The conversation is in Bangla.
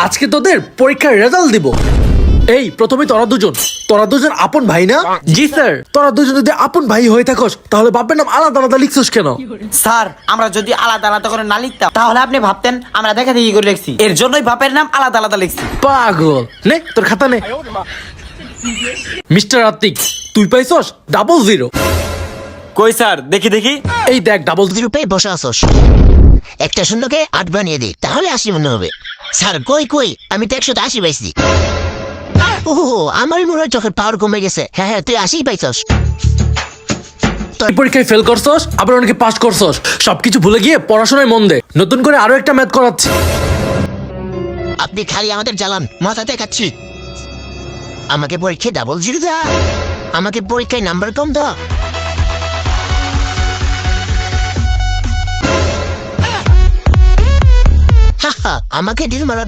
আজকে তোদের পরীক্ষার রেজাল্ট দিব। এই প্রথমে তোরা দুজন আপন ভাই না? জি স্যার। তোরা দুজন যদি আপন ভাই হয়ে থাকস তাহলে বাপের নাম আলাদা আলাদা লিখছস কেন? স্যার আমরা যদি আলাদা আলাদা করে না লিখতাম তাহলে আপনি ভাবতেন আমরা দেখা দেখি করে লিখছি, এর জন্যই বাপের নাম আলাদা আলাদা লিখছি। পাগল, নে তোর খাতা নে। মিস্টার আতিক, তুই পাইছস 00। কই স্যার দেখি দেখি। এই দেখ 0 পেয়ে বসে আসস। একটা শূন্যকে 8 বানিয়ে দে, তাহলে 80 মনে হবে। স্যার কই আমি তো 180 পাইছি। ও আমার মনে হয় চোখের পাওয়ার কমে গেছে। হ্যাঁ তুই 80 পাইছস। তুই পরীক্ষায় ফেল করছস, আবার অনেকে পাস করছস। সবকিছু ভুলে গিয়ে পড়াশোনায় মন দে। নতুন করে আরো একটা ম্যাথ করাচ্ছি। আপনি খালি আমাদের জ্বালান, মাথাতে খাচ্ছি। আমাকে পরীক্ষায় 00 দা, আমাকে পরীক্ষায় নাম্বার কম দা। আমাকে ঢিল মারা